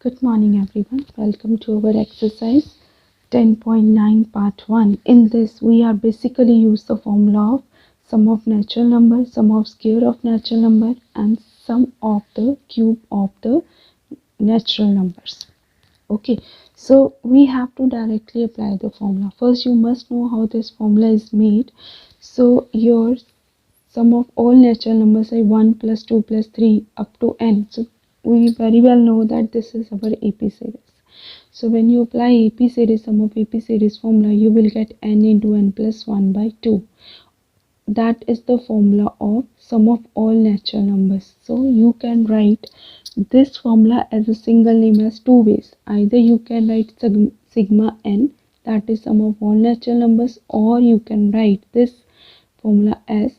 Good morning everyone. Welcome to our exercise 10.9 part 1. In this we are basically use the formula of sum of natural number, sum of square of natural number and sum of the cube of the natural numbers. Okay, so we have to directly apply the formula. First you must know how this formula is made. So your sum of all natural numbers are 1 plus 2 plus 3 up to n. So we very well know that this is our AP series. So when you apply AP series, sum of AP series formula, you will get n into n plus 1 by 2. That is the formula of sum of all natural numbers. So you can write this formula as a single name as two ways. Either you can write sigma n, that is sum of all natural numbers, or you can write this formula as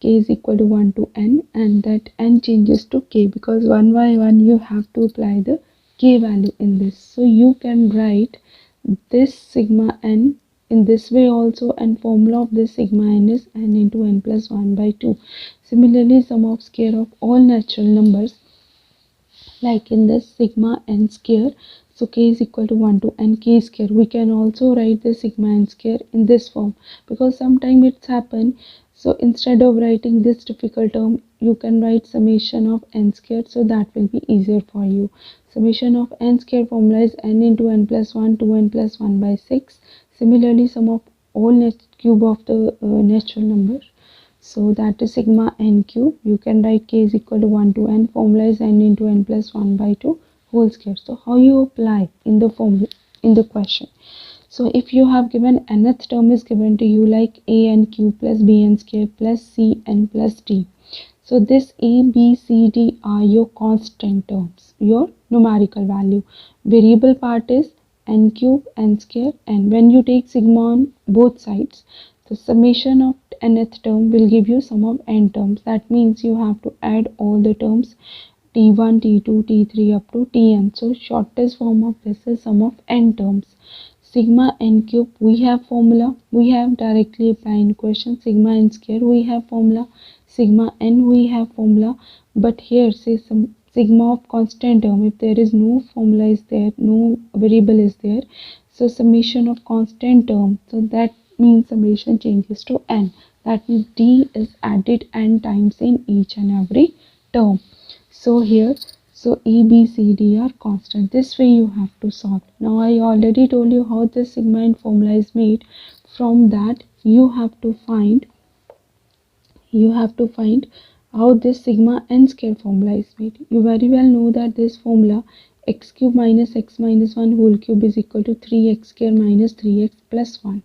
k is equal to 1 to n, and that n changes to k because one by one you have to apply the k value in this. So you can write this sigma n in this way also, and formula of this sigma n is n into n plus 1 by 2. Similarly, sum of square of all natural numbers, like in this sigma n square, so k is equal to 1 to n k square. We can also write the sigma n square in this form because sometimes it's happen. So instead of writing this difficult term, you can write summation of n square, so that will be easier for you. Summation of n square formula is n into n plus 1 to n plus 1 by 6. Similarly, sum of all cube of the natural number, so that is sigma n cube. You can write k is equal to 1 to n. Formula is n into n plus 1 by 2 whole square. So how you apply in the formula in the question? So if you have given nth term is given to you like a n cube plus b n square plus c n plus d. So this a, b, c, d are your constant terms, your numerical value. Variable part is n cube, n square, and when you take sigma on both sides, the summation of nth term will give you sum of n terms. That means you have to add all the terms t1, t2, t3 up to tn. So shortest form of this is sum of n terms. Sigma n cube, we have formula, we have directly applied in question. Sigma n square, we have formula. Sigma n, we have formula. But here say some sigma of constant term, if there is no formula is there, no variable is there, so summation of constant term, so that means summation changes to n. That means d is added n times in each and every term. So here, so a, b, c, d are constant. This way you have to solve. Now I already told you how this sigma n formula is made. From that you have to find how this sigma n square formula is made. You very well know that this formula x cube minus x minus 1 whole cube is equal to 3x square minus 3x plus 1.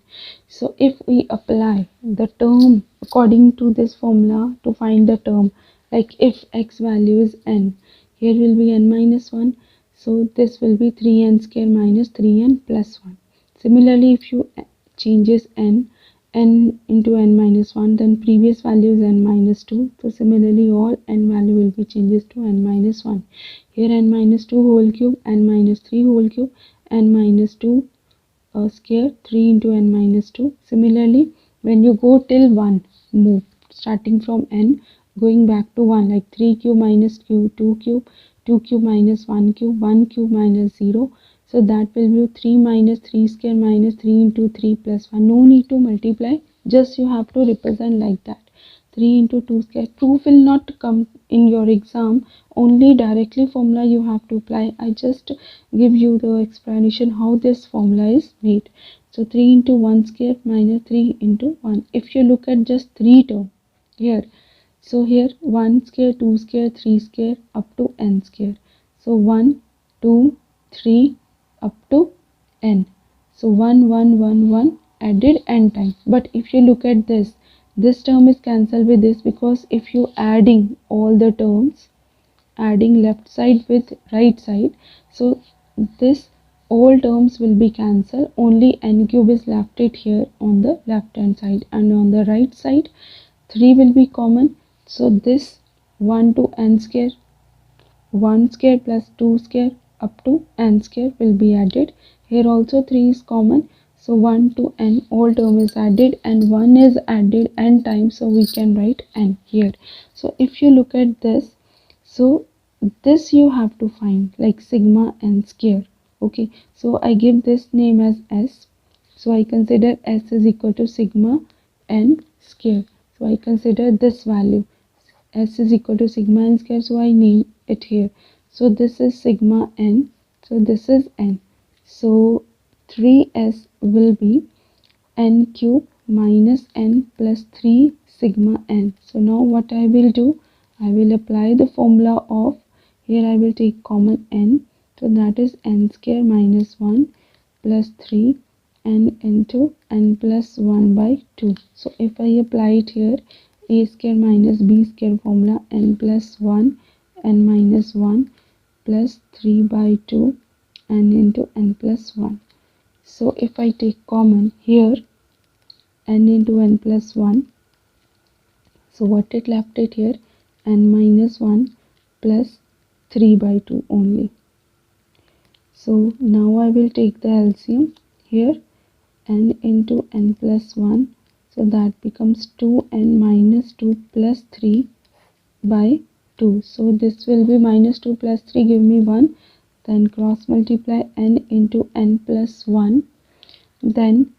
So if we apply the term according to this formula to find the term, like if x value is n, here will be n minus 1, so this will be 3n square minus 3n plus 1. Similarly, if you changes n into n minus 1, then previous value is n minus 2. So similarly, all n value will be changes to n minus 1. Here n minus 2 whole cube, n minus 3 whole cube, n minus 2 square, 3 into n minus 2. Similarly, when you go till 1, move starting from n going back to 1, like 3 cube minus 2 cube, 2 cube minus 1 cube, 1 cube minus 0. So that will be 3 minus 3 square minus 3 into 3 plus 1. No need to multiply, just you have to represent like that. 3 into 2 square. Proof will not come in your exam, only directly formula you have to apply. I just give you the explanation how this formula is made. So 3 into 1 square minus 3 into 1. If you look at just 3 term here, so here 1 square, 2 square, 3 square up to n square. So 1, 2, 3 up to n. So 1, 1, 1, 1 added n times. But if you look at this term is cancelled with this, because if you adding all the terms, adding left side with right side, so this all terms will be cancelled. Only n cube is left it here on the left hand side, and on the right side 3 will be common. So this 1 to n square, 1 square plus 2 square up to n square will be added. Here also 3 is common. So 1 to n, all term is added, and 1 is added n times, so we can write n here. So if you look at this, so this you have to find, like sigma n square. Okay, so I give this name as S. So I consider S is equal to sigma n square. So I consider this value. S is equal to sigma n square, so I name it here. So this is sigma n, so this is n. So 3s will be n cube minus n plus 3 sigma n. So now what I will do, I will apply the formula of, here I will take common n, so that is n square minus 1 plus 3 n into n plus 1 by 2. So if I apply it here, a square minus b square formula, n plus 1 n minus 1 plus 3 by 2 n into n plus 1. So if I take common here, n into n plus 1, so what it left it here, n minus 1 plus 3 by 2 only. So now I will take the LCM here, n into n plus 1, so that becomes 2n minus 2 plus 3 by 2. So this will be minus 2 plus 3 give me 1, then cross multiply n into n plus 1, then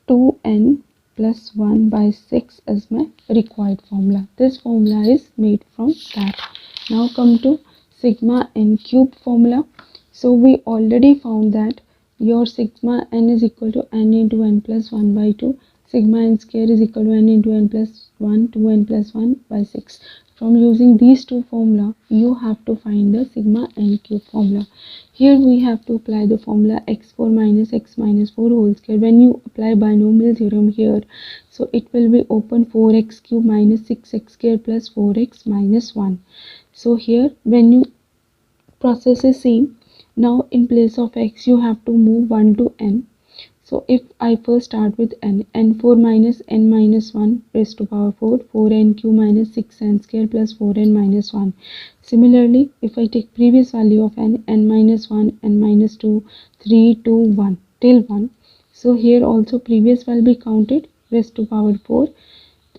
2n plus 1 by 6 is my required formula. This formula is made from that. Now come to sigma n cube formula. So we already found that your sigma n is equal to n into n plus 1 by 2. Sigma n square is equal to n into n plus 1, 2n plus 1 by 6. From using these two formula, you have to find the sigma n cube formula. Here we have to apply the formula x4 minus x minus 4 whole square. When you apply binomial theorem here, so it will be open 4x cube minus 6x square plus 4x minus 1. So here when you process is same, now in place of x you have to move 1 to n. So if I first start with n, n4 minus n minus 1 raised to power 4, 4n cube minus 6n square plus 4n minus 1. Similarly, if I take previous value of n, n minus 1, n minus 2, 3, 2, 1 till 1. So here also previous will be counted raised to power 4,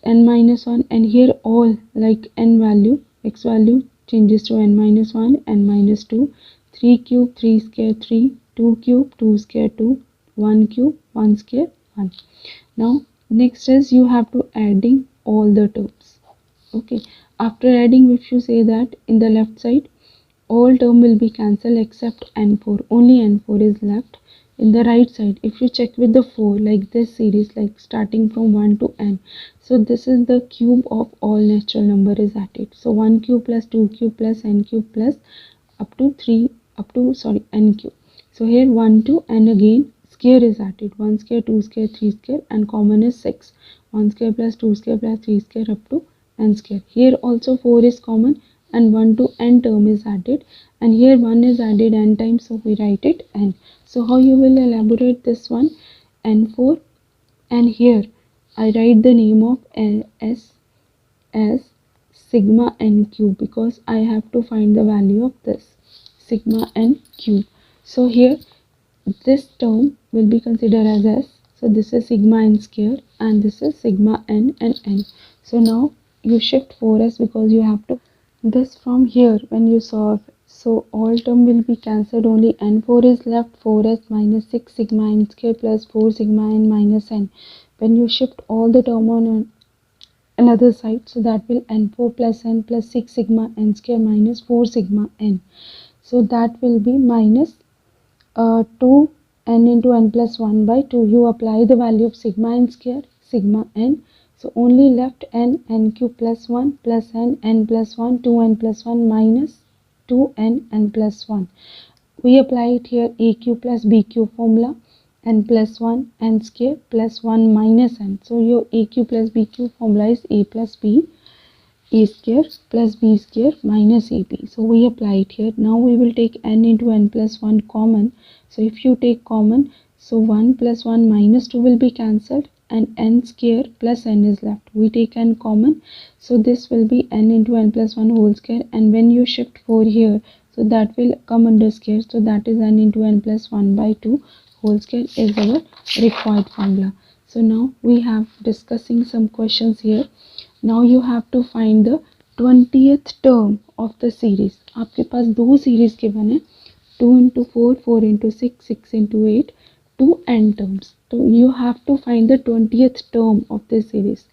n minus 1, and here all like n value, x value changes to n minus 1, n minus 2, 3 cube, 3 square 3, 2 cube, 2 square 2, 1 cube, 1 square 1. Now next is you have to adding all the terms. Okay, after adding, if you say that in the left side all term will be cancelled except n4, only n4 is left. In the right side, if you check with the 4 like this series, like starting from 1 to n, so this is the cube of all natural number is added. So 1 cube plus 2 cube plus n cube plus up to n cube. So here 1 to n again square is added, 1 square, 2 square, 3 square, and common is 6. 1 square plus 2 square plus 3 square up to n square. Here also 4 is common and 1 to n term is added, and here 1 is added n times, so we write it n. So how you will elaborate this one, n4, and here I write the name of s as sigma n cube because I have to find the value of this sigma n cube. So here this term will be considered as s. So this is sigma n square and this is sigma n and n. So now you shift 4s because you have to this from here when you solve. So all term will be cancelled, only n4 is left, 4s minus 6 sigma n square plus 4 sigma n minus n. When you shift all the term on another side, so that will n4 plus n plus 6 sigma n square minus 4 sigma n. So that will be minus 2 n into n plus 1 by 2. You apply the value of sigma n square, sigma n. So only left n, n cube plus 1 plus n plus 1, 2n plus 1 minus 2n, n plus 1. We apply it here a cube plus b cube formula, n plus 1, n square plus 1 minus n. So your a cube plus b cube formula is a plus b, a square plus b square minus ab. So we apply it here. Now we will take n into n plus 1 common. So if you take common, so 1 plus 1 minus 2 will be cancelled and n square plus n is left. We take n common, so this will be n into n plus 1 whole square, and when you shift 4 here, so that will come under square, so that is n into n plus 1 by 2 whole square is our required formula. So now we have discussing some questions here. Now you have to find the 20th term of the series. आपके पास दो series के बने, 2 into 4, 4 into 6, 6 into 8, to n terms. So you have to find the 20th term of this series.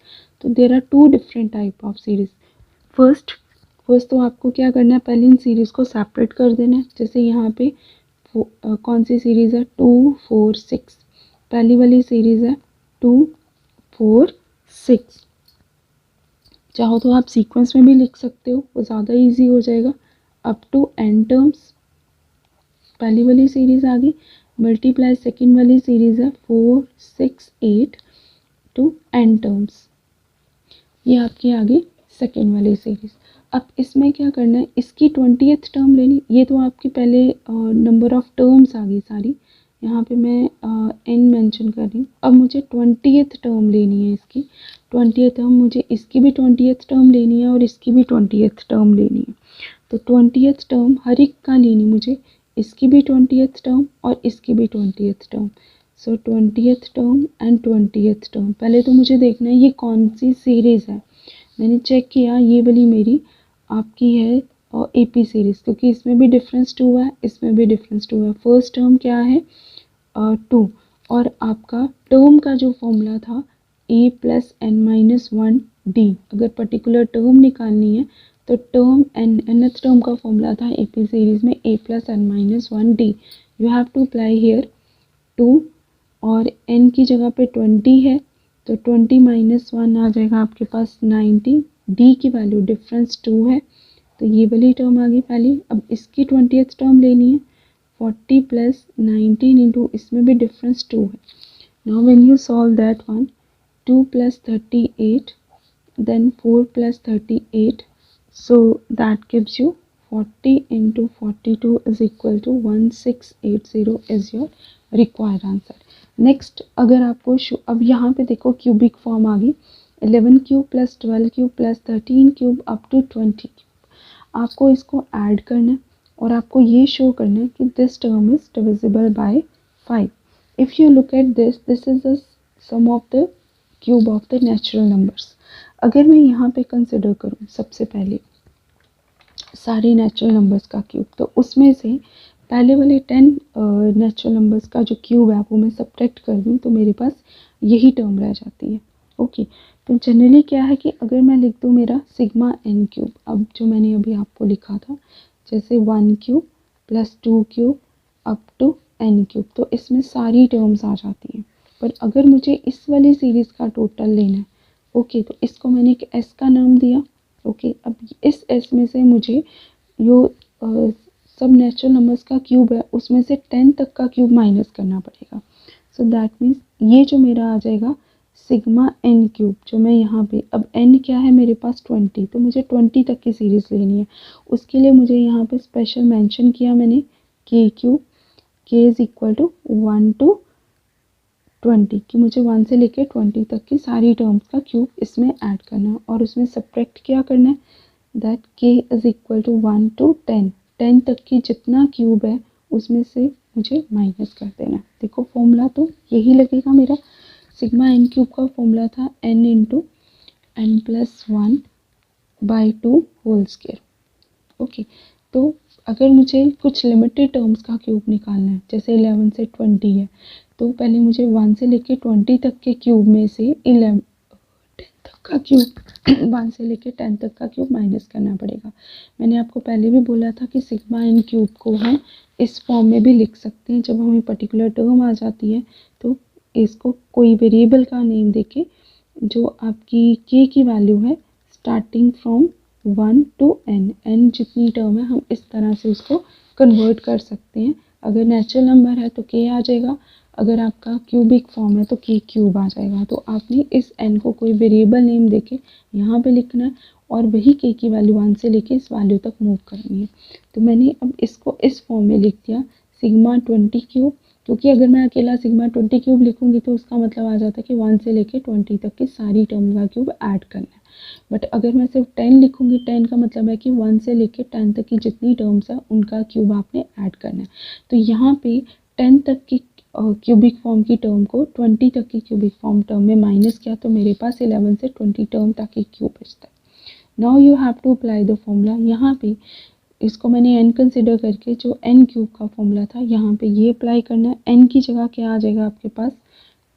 तो there are two different type of series. First तो आपको क्या करना है, पहले इन सीरीज़ को सेपरेट कर देना है। जैसे यहाँ पे कौन सी सीरीज़ है, 2 4 6, पहली वाली सीरीज़ है 2 4 6। चाहो तो आप सीक्वेंस में भी लिख सकते हो, वो ज़्यादा इजी हो जाएगा। अप टू n टर्म्स पहली वाली सीरीज़ आ गई, मल्टीप्लाई सेकेंड वाली सीरीज़ है 4 6 8 टू n टर्म्स, ये आपकी आ गई सेकेंड वाली सीरीज़। अब इसमें क्या करना है, इसकी 20th टर्म लेनी। ये तो आपकी पहले नंबर ऑफ टर्म्स आ गई सारी, यहाँ पे मैं n मेंशन कर रही हूँ। अब मुझे 20th टर्म लेनी है इसकी, 20th टर्म मुझे इसकी भी 20th टर्म लेनी है और इसकी भी 20th टर्म लेनी है। तो 20th टर्म हर एक का लेनी मुझे, इसकी भी 20th टर्म और इसकी भी 20th term. So 20th term and 20th term, पहले तो मुझे देखना है ये कौन सी सीरीज़ है। मैंने चेक किया, ये वाली मेरी आपकी है और AP सीरीज़, क्योंकि इसमें भी डिफरेंस 2 है, इसमें भी डिफरेंस 2 है। फर्स्ट टर्म क्या है 2, और आपका टर्म का जो फॉर्मूला था A + n - 1 D। अगर पर्टिकुलर टर्म निकालनी है तो टर्म nth टर्म का फॉर्मूला था AP सीरीज़ में A + n - 1 D। You have to apply here 2, और n की जगह पे 20 है तो 20 - 1 आ जाएगा आपके पास 90। D की वैल्यू डिफरेंस 2 है, तो ये वाली टर्म आ गई पहली। अब इसकी 20th टर्म लेनी है, 40 + 19 इंटू, इसमें भी डिफरेंस 2 है। Now when you solve that one, 2 + 38 then 4 + 38, so that gives you 40 into 42 is equal to 1680 is your required answer. Next अगर आपको अब यहाँ पे देखो क्यूबिक फॉर्म आ गई, 11 cube + 12 cube + 13 cube up to 20 cube. आपको इसको ऐड करना है और आपको ये शो करना है कि this term is divisible by 5। If you look at this, this is the sum of the cube of the natural numbers. अगर मैं यहाँ पे कंसिडर करूँ सबसे पहले सारे नेचुरल नंबर्स का क्यूब, तो उसमें से पहले वाले 10 नेचुरल नंबर्स का जो क्यूब है वो मैं सब्ट्रैक्ट कर दूँ तो मेरे पास यही टर्म रह जाती है। ओके, तो जनरली क्या है कि अगर मैं लिख दूँ मेरा सिग्मा n क्यूब, अब जो मैंने अभी आपको लिखा था जैसे 1 cube + 2 cube up to n cube, तो इसमें सारी टर्म्स आ जाती हैं। पर अगर मुझे इस वाली सीरीज़ का टोटल लेना है, ओके, तो इसको मैंने एक s का नाम दिया। ओके, अब इस s में से मुझे जो सब नेचुरल नंबर्स का क्यूब है उसमें से 10 तक का क्यूब माइनस करना पड़ेगा। सो दैट मीन्स ये जो मेरा आ जाएगा सिग्मा n क्यूब, जो मैं यहाँ पे, अब n क्या है मेरे पास 20, तो मुझे 20 तक की सीरीज़ लेनी है। उसके लिए मुझे यहाँ पे स्पेशल मेंशन किया मैंने k cube, k is equal to 1 to 20, कि मुझे 1 से लेकर 20 तक की सारी टर्म्स का क्यूब इसमें ऐड करना है और उसमें सब्ट्रैक्ट क्या करना है, that k is equal to 1 to 10, 10 तक की जितना क्यूब है उसमें से मुझे माइनस कर देना है। देखो फॉर्मूला तो यही लगेगा मेरा, सिग्मा n क्यूब का फॉर्मूला था n into n + 1/2 whole square. Okay, तो अगर मुझे कुछ लिमिटेड टर्म्स का क्यूब निकालना है, जैसे 11 से 20 है, तो पहले मुझे 1 से लेकर 20 तक के क्यूब में से 10 तक का क्यूब 1 से लेकर 10 तक का क्यूब माइनस करना पड़ेगा। मैंने आपको पहले भी बोला था कि सिग्मा n क्यूब को हम इस फॉर्म में भी लिख सकते हैं। जब हमें पर्टिकुलर टर्म आ जाती है तो इसको कोई वेरिएबल का नेम देके, जो आपकी k की वैल्यू है स्टार्टिंग फ्रॉम 1 to n जितनी टर्म है हम इस तरह से उसको कन्वर्ट कर सकते हैं। अगर नेचुरल नंबर है तो k आ जाएगा, अगर आपका क्यूबिक फॉर्म है तो k क्यूब आ जाएगा। तो आपने इस n को कोई वेरिएबल नेम देके यहाँ पे लिखना है और वही k की वैल्यू 1 से लेके इस वैल्यू तक मूव करनी है। तो मैंने अब इसको इस फॉर्म में लिख दिया सिग्मा 20 क्यूब, क्योंकि अगर मैं अकेला सिग्मा 20 क्यूब लिखूंगी तो उसका मतलब आ जाता है कि 1 से लेके 20 तक की सारी टर्म का क्यूब ऐड करना है। बट अगर मैं सिर्फ 10 लिखूंगी, 10 का मतलब है कि 1 से लेके 10 तक की जितनी टर्म्स है उनका क्यूब आपने ऐड करना है। तो यहाँ पे 10 तक की क्यूबिक फॉर्म की टर्म को 20 तक की क्यूबिक फॉर्म टर्म में माइनस किया तो मेरे पास 11 से 20 टर्म तक की क्यूब बचता है। Now you have to apply the formula. यहाँ पे इसको मैंने n कंसिडर करके जो n क्यूब का फॉर्मूला था यहाँ पे ये अप्लाई करना है। n की जगह क्या आ जाएगा आपके पास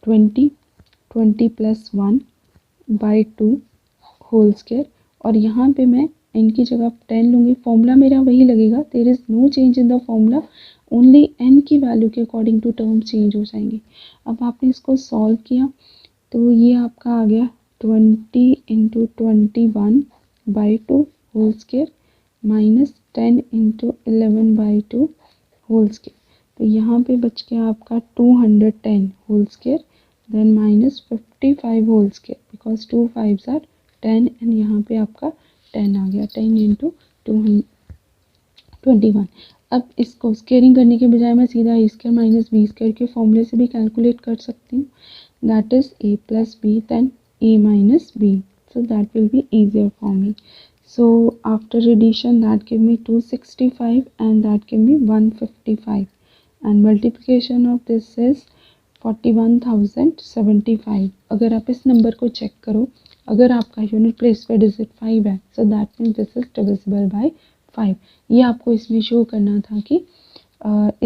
20 प्लस 1 बाई 2 होल स्क्वायर, और यहाँ पे मैं n की जगह 10 लूँगी। फॉर्मूला मेरा वही लगेगा, there is no change in the formula, only n की वैल्यू के अकॉर्डिंग टू टर्म चेंज हो जाएंगे। अब आपने इसको सॉल्व किया तो ये आपका आ गया 20 into 21 by 2 whole square minus 10 into 11 by 2 whole square. तो यहाँ पे बच गया आपका 210 whole square, then minus 55 whole square, because 2 5s are 10 and यहाँ पे आपका 10 आ गया, 10 इंटू 221। अब इसको स्क्वेयरिंग करने के बजाय मैं सीधा ए स्क्वायर माइनस बी स्क्वायर के फॉर्मूले से भी कैलकुलेट कर सकती हूँ, that is a plus b then a minus b, so that will be easier for me. So after addition that give me 265 and that give me 155 and multiplication of this is 41,075। अगर आप इस number को check करो, अगर आपका unit place पे digit 5 है, so that means this is divisible by 5। ये आपको इसमें शो करना था कि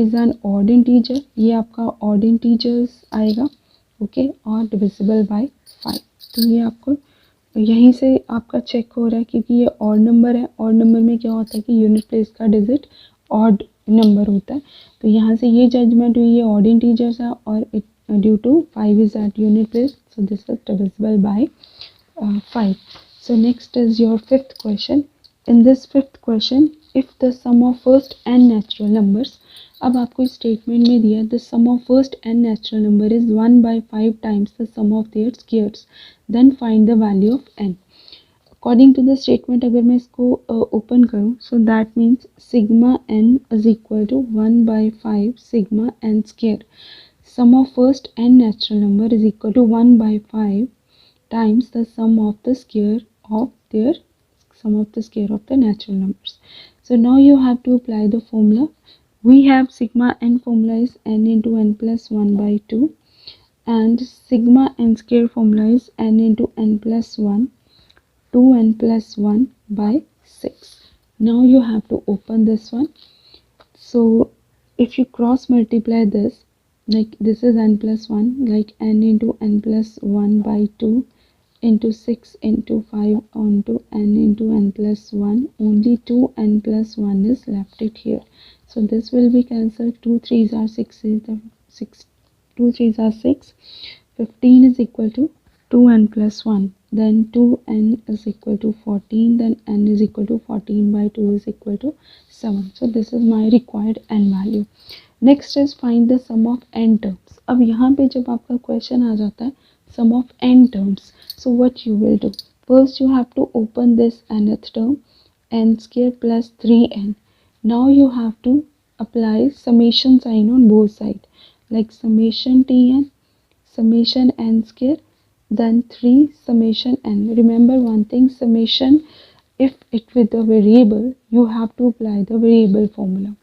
इज एन ऑड इंटीजर, ये आपका ऑड इंटीजर्स आएगा, ओके, और डिविजिबल बाय 5। तो ये आपको यहीं से आपका चेक हो रहा है क्योंकि ये ऑड नंबर है। ऑड नंबर में क्या होता है कि यूनिट प्लेस का डिजिट ऑड नंबर होता है, तो यहाँ से ये जजमेंट हुई ये ऑड इंटीजर्स है और it due to 5 is at unit place, so this is divisible by 5। So next is your fifth question. In this fifth question, if the sum of first n natural numbers, अब आपको statement में दिया the sum of first n natural number is 1 by 5 times the sum of their squares, then find the value of n. According to the statement अगर मैं इसको open करूँ, so that means sigma n is equal to 1 by 5 sigma n square. Sum of first n natural number is equal to 1 by 5 times the sum of the square of the natural numbers. So now you have to apply the formula. We have sigma n formula is n into n plus 1 by 2 and sigma n square formula is n into n plus 1 2n plus 1 by 6. Now you have to open this one. So if you cross multiply this, like this is n plus 1, like n into n plus 1 by 2 into 6 into 5 onto n into n plus 1, only 2n plus 1 is left it here. So this will be cancelled, 2 3s are 6, 2 3s are 6, 15 is equal to 2n plus 1, then 2n is equal to 14, then n is equal to 14 by 2 is equal to 7. So this is my required n value. Next is find the sum of n terms. अब यहाँ पे जब आपका question आ जाता है sum of n terms, so what you will do, first you have to open this nth term, n square plus 3n. Now you have to apply summation sign on both sides, like summation tn, summation n square, then 3 summation n. Remember one thing, summation, if it with a variable you have to apply the variable formula,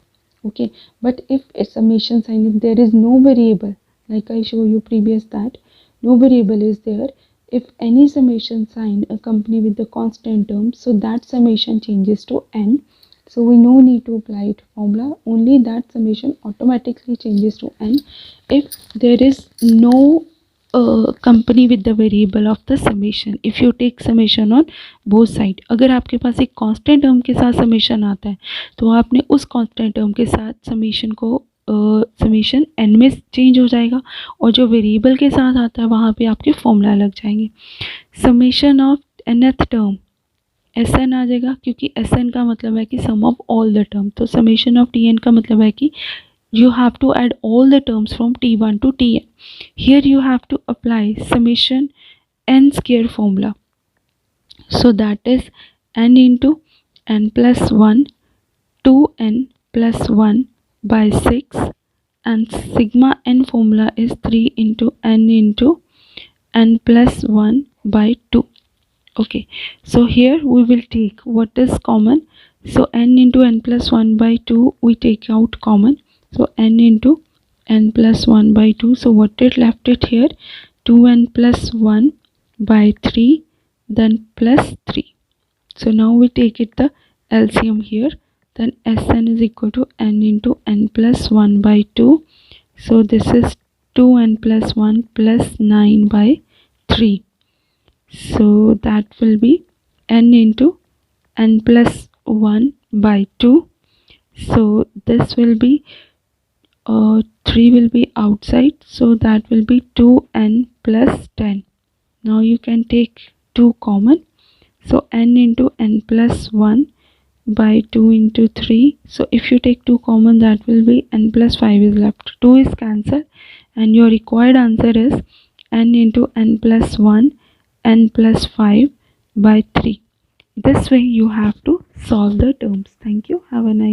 okay, but if a summation sign, if there is no variable, like I show you previous that no variable is there, if any summation sign accompany with the constant term, so that summation changes to n, so we no need to apply it formula, only that summation automatically changes to n if there is no company with the variable of the summation. If you take summation on both side, अगर आपके पास एक constant term के साथ summation आता है तो आपने उस constant term के साथ summation को समीशन n में चेंज हो जाएगा और जो वेरिएबल के साथ आता है वहाँ पे आपके फॉर्मूला लग जाएंगे। Summation of nth term Sn आ जाएगा क्योंकि Sn का मतलब है कि सम ऑफ ऑल द टर्म, तो समीशन ऑफ Tn का मतलब है कि you have to add all the terms from T1 to Tn. Here you have to apply summation n square formula, so that is n into n plus 1 2n plus 1 by 6 and sigma n formula is 3 into n plus 1 by 2. Okay, so here we will take what is common, so n into n plus 1 by 2 we take out common, so n into n plus 1 by 2, so what it left it here, 2n plus 1 by 3 then plus 3. So now we take it the LCM here. Then Sn is equal to n into n plus 1 by 2. So this is 2n plus 1 plus 9 by 3. So that will be n into n plus 1 by 2. So this will be 3 will be outside, so that will be 2n plus 10. Now you can take 2 common, so n into n plus 1 by 2 into 3. So if you take 2 common, that will be n plus 5 is left. 2 is cancelled and your required answer is n into n plus 1 n plus 5 by 3. This way you have to solve the terms. Thank you. Have a nice